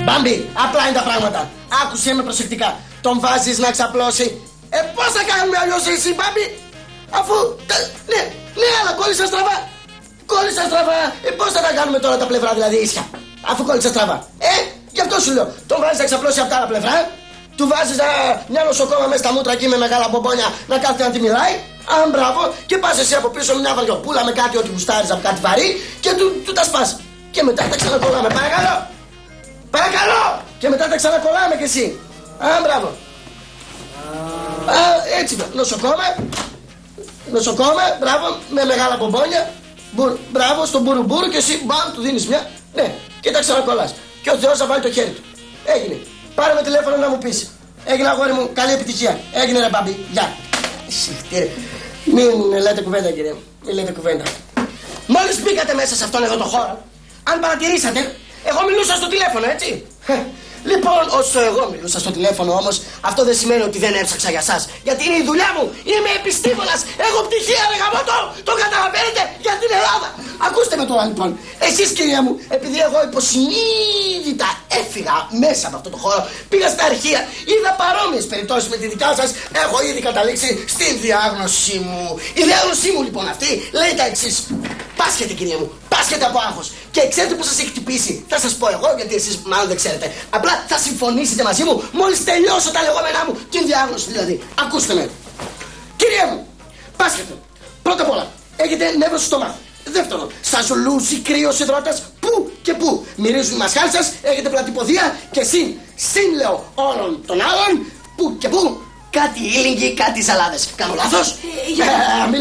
Μπάμπη, απλά είναι τα πράγματα. Άκουσέ με προσεκτικά. Τον βάζεις να ξαπλώσει. Πώς θα κάνουμε αλλιώς εσύ, Μπάμπη? Αφού. Ναι, αλλά κόλλησα στραβά. Κόλλησα στραβά. Πώς θα τα κάνουμε τώρα τα πλευρά δηλαδή ίσια? Αφού κόλλησα στραβά. Γι' αυτό σου λέω. Τον βάζεις να ξαπλώσει από τα άλλα πλευρά. Του βάζεις μια νοσοκόμα μέσα στα μούτρα εκεί με μεγάλα μπομπόνια να κάθεται να τη μιλάει. Αν μπράβο, και πας εσύ από πίσω με μια βαριοπούλα με κάτι ό,τι γουστάρεις από κάτι βαρύ και του τα σπάς. Και μετά τα ξανακολλάμε. Παρακαλώ! Παρακαλώ! Και μετά τα ξανακολλάμε κι εσύ. Αν μπράβο. Έτσι, νοσοκόμα, μπράβο, με μεγάλα μπομπόνια. Μπράβο, στον μπουρουμπουρου και εσύ μπαμ, του δίνεις μια. Ναι, και τα ξανακολλάς. Και ο Θεός θα βάλει το χέρι του. Έγινε. Πάρε με τηλέφωνο να μου πεις. Έγινε, αγόρι μου, καλή επιτυχία. Έγινε, ρε Μπάμπη, γεια. Συχτήρε. Μην λέτε κουβέντα, κύριε. Μην λέτε κουβέντα. Μόλις μπήκατε μέσα σε αυτόν εδώ το χώρο, αν παρατηρήσατε, εγώ μιλούσα στο τηλέφωνο, έτσι. Λοιπόν, όσο εγώ μιλούσα στο τηλέφωνο όμως, αυτό δεν σημαίνει ότι δεν έψαξα για σας. Γιατί είναι η δουλειά μου, είμαι επιστήμονας, έχω πτυχία, ρε γαμώτο, το καταλαβαίνετε, για την Ελλάδα. Ακούστε με τώρα λοιπόν, εσείς κυρία μου, επειδή εγώ υποσυνείδητα έφυγα μέσα από αυτό το χώρο, πήγα στα αρχεία, είδα παρόμοιες περιπτώσεις με τη δικιά σας, έχω ήδη καταλήξει στην διάγνωσή μου. Η διάγνωσή μου λοιπόν αυτή λέει τα εξής. Πάσχετε κυρία μου, πάσχετε από άγχος. Και ξέρετε που σας έχει χτυπήσει? Θα σας πω εγώ, γιατί εσείς μάλλον δεν ξέρετε. Απλά θα συμφωνήσετε μαζί μου μόλις τελειώσω τα λεγόμενά μου, την διάγνωση δηλαδή. Ακούστε με. Κυρία μου, πάσχετε. Πρώτα απ' όλα, έχετε νεύρο στο στομάχι. Δεύτερον, σας λούζει κρύος υδρότας πού και πού. Μυρίζουν οι μασχάλοι σας, έχετε πλατυποδία και συν λέω όλων των άλλων πού και πού. Κάτι ήλιγγι, κάτι σαλάδες. Κάνω λάθος? Μη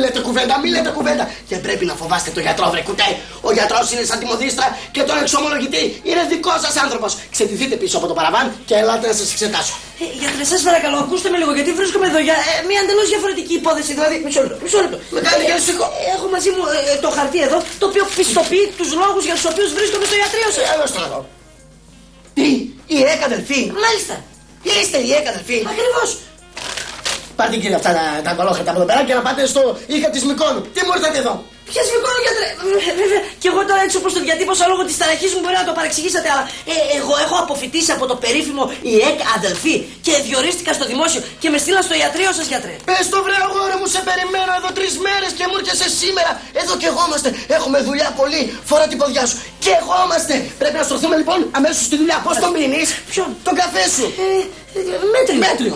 λέτε κουβέντα. Και πρέπει να φοβάστε τον γιατρό, βρε κουτέ. Ο γιατρός είναι σαν τη μοδίστρα και τον εξομολογητή. Είναι δικός σας άνθρωπος. Ξετηθείτε πίσω από το παραβάν και ελάτε να σας εξετάσω. Γιατρέ, σας παρακαλώ, ακούστε με λίγο, γιατί βρίσκομαι εδώ για μια εντελώς διαφορετική υπόθεση. Δηλαδή, μισό λεπτό. Με κάνει για σηκώ. Έχω μαζί μου το χαρτί εδώ, το οποίο πιστοποιεί τους λόγους για τους οποίους βρίσκομαι στο ιατρείο σας. Δώστε να δω. Τι, η έκαδελφή? Μάλιστα. Είστε η έκαδελφή? Ακριβώς. Πάρτε κύριε αυτά τα κολόχαρτα από εδώ πέρα και να πάτε στο Ίκα της Μυκόνου. Τι μου ήρθατε εδώ? Ποιες Μυκόνου, γιατρέ? Βέβαια, και εγώ τώρα έτσι όπως το διατύπωσα λόγω της ταραχής μου μπορεί να το παρεξηγήσατε, αλλά εγώ έχω αποφοιτήσει από το περίφημο ΙΕΚ αδελφή και διορίστηκα στο δημόσιο και με στείλαν στο ιατρείο σας, γιατρέ. Πες το βρε αγόρι μου, σε περιμένω εδώ 3 μέρες και μου έρχεσαι σήμερα. Εδώ και εγώμαστε. Έχουμε δουλειά πολύ. Φορά την ποδιά σου. Και εγώμαστε. Πρέπει να στρωθούμε λοιπόν αμέσως στη δουλειά. Πώς τον πίνεις? Ποιον? Τον καφέ σου. Μέτριο.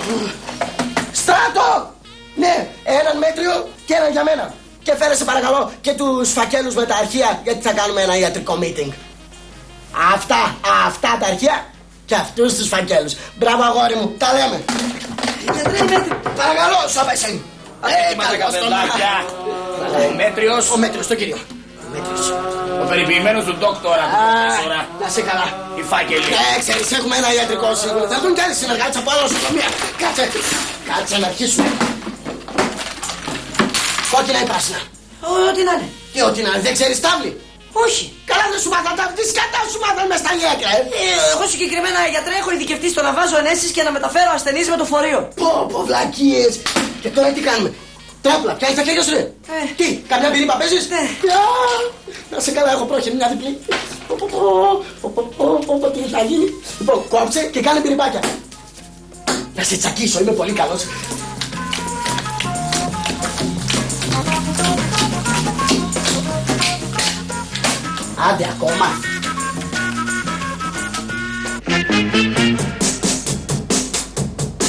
Στράτο! Ναι, έναν μέτριο και έναν για μένα. Και φέρε σε παρακαλώ και τους φακέλους με τα αρχεία, γιατί θα κάνουμε ένα ιατρικό meeting. Αυτά τα αρχεία και αυτούς τους φακέλους. Μπράβο αγόρι μου, τα λέμε. Γιατρέ, μέτριο. Παρακαλώ, σώπα εσύ. Έτοιμα καπελάκια. Ο μέτριος. Ο μέτριος, το κύριο. Ο περιποιημένος του ντόκτορα. Να σε καλά. Οι φάκελοι. Ξέρεις, έχουμε ένα ιατρικό σίγουρο. Θα έρθουν κι άλλοι συνεργάτες από άλλα νοσοκομεία. Κάτσε να αρχίσουμε. Κόκκινα ή πράσινα? Ό,τι να είναι. Και ό,τι να είναι, δεν ξέρεις τάβλη? Όχι. Καλά δεν σου μάθαν τάβλη, τι σκατά σου μάθαν μες στα γέκρα, Εγώ συγκεκριμένα, γιατρέ, έχω ειδικευτεί στο να βάζω ενέσεις και να μεταφέρω ασθενείς με το φορείο. Πω βλακίες. Και τώρα τι κάνουμε? Τράπλα, πιάνεις τα χέρια σου, ρε. Τι, καμιά μπυρίπα παίζεις? Ναι. Να σε καλά, έχω πρόχειρη μια διπλή. Τι θα γίνει? Λοιπόν, κόψε και κάνε μπυριπάκια. Να σε τσακίσω, είμαι πολύ καλός. Άντε ακόμα.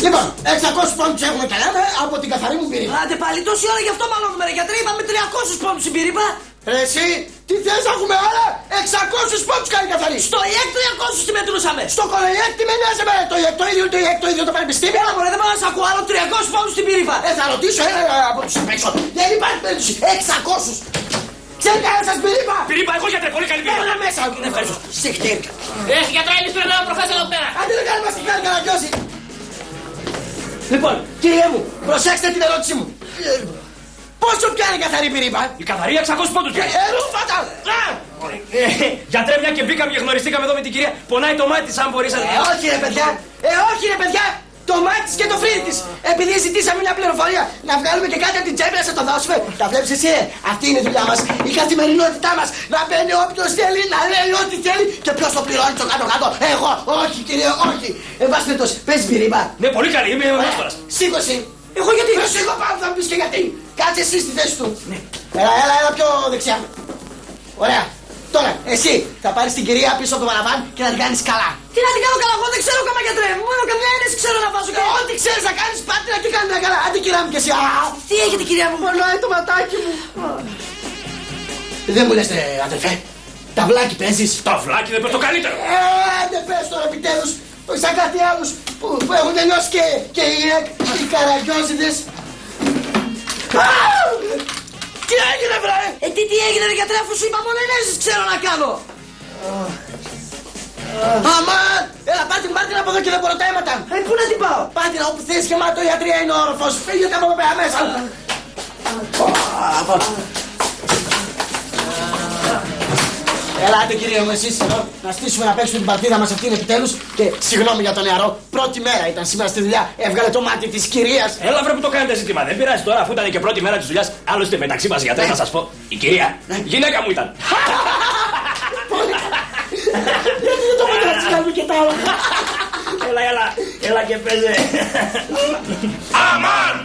Λοιπόν, 600 πόντους έχουμε καλάμε από την καθαρή μου πυρήπα. Άντε πάλι, τόση ώρα γι' αυτό μαλώνουμε, ρε γιατρέ. Είπαμε 300 πόντους στην πυρήπα. Ρε εσύ, τι θες να έχουμε άλλα? 600 πόντους κάνει καθαρή. Στο ΙΕΚ 300 τη μετρούσαμε. Στο κολοϊέκ τι με νοιάζει με το ΙΕΚ το ίδιο το πανεπιστήμιο. Έλα μωρέ, δεν πάω να σ' ακούω άλλο 300 πόντους στην πυρήπα. Θα ρωτήσω ένα από τους απ' έξω. Δεν υπάρχει περίπτωση. 600. Ξέρει κανένα σας πυρήπα? Πυρήπα, εγώ γιατρέ, πολύ καλή πυρήπα. Έλα μέσα, ευχαριστώ. Συχτήρκα. Γιατρέ, εμείς πρέπει να προφέσω εδώ πέρα. Αντί να κάνουμε στην κάρκα να πιώσει. Λοιπόν, κύριε μου, προσέξτε την ερώτησή μου. Πόσο πιάνει καθαρή πυρήπα? Η καθαρή 600 πόντους. Ρούφατα! Γιατρέ, μια και μπήκαμε και γνωριστήκαμε εδώ με την κυρία, πονάει το μάτι της, αν μπορείς να... Όχι ρε παιδιά, όχι ρε παιδιά. το μάτι της και το φρύδι της. Επειδή ζητήσαμε μια πληροφορία να βγάλουμε και κάτι από την τσέπη να σε το δώσουμε. Τα βλέπεις εσύ, αυτή είναι η δουλειά μας. Η καθημερινότητά μας. Να μπαίνει όποιος θέλει, να λέει ό,τι θέλει και ποιος το πληρώνει το κάτω-κάτω. Εγώ, όχι κύριε, όχι. Εν πάση περιπτώσει, παίζεις μπυρίμπα. Ναι, πολύ καλή, είμαι ο Νέστορας. Σήκωσε. Εγώ γιατί. Σήκω πάνω, θα μου πεις και γιατί. Κάτσε εσύ στη θέση του. Έλα πιο δεξιά. Ωραία. Τώρα, εσύ θα πάρεις την κυρία πίσω από το παραβάν και να την κάνεις καλά. Τι να την κάνω καλά, εγώ δεν ξέρω κάμα γιατρέ. Μόνο καμιά ένεση ξέρω να βάζω καλά. Ό,τι ξέρεις να κάνεις, πάτε να την κάνεις καλά. Άντε κυρία μου και εσύ. Τι έχετε κυρία μου? Πονάει το ματάκι μου. Δεν μου λες αδερφέ, ταυλάκι παίζεις? Ταυλάκι δεν πες το καλύτερο. Άντε πες τώρα επιτέλους. Όχι σαν κάτι άλλους που έχουν τελειώσει και οι καραγκιόζιδες. Τι έγινε βρε? Τι έγινε ρε γιατρέ, αφού σου είπα μόνο ενέσεις ξέρω να κάνω. Αμάν! Έλα πάρ' την από εδώ και δεν μπορώ τα αίματα. Πού να την πάω? Πάρ' την όπου θες, γεμάτο ιατρία είναι ο όροφος. Φύγετε από εδώ πέρα μέσα. Ελάτε κύριε μου εσείς εδώ να στήσουμε να παίξουμε την παρτίδα μας αυτήν επιτέλους. Και συγγνώμη για το νεαρό, πρώτη μέρα ήταν σήμερα στη δουλειά. Έβγαλε το μάτι της κυρίας. Έλα βρε που το κάνετε ζήτημα. Δεν πειράζει τώρα αφού ήταν και πρώτη μέρα της δουλειάς. Άλλωστε μεταξύ μας γιατρέ να σας πω. Η κυρία γυναίκα μου ήταν. Γιατί δεν το είπατε να τις κάνουμε και τα άλλα. Έλα και παίζε. Αμάν!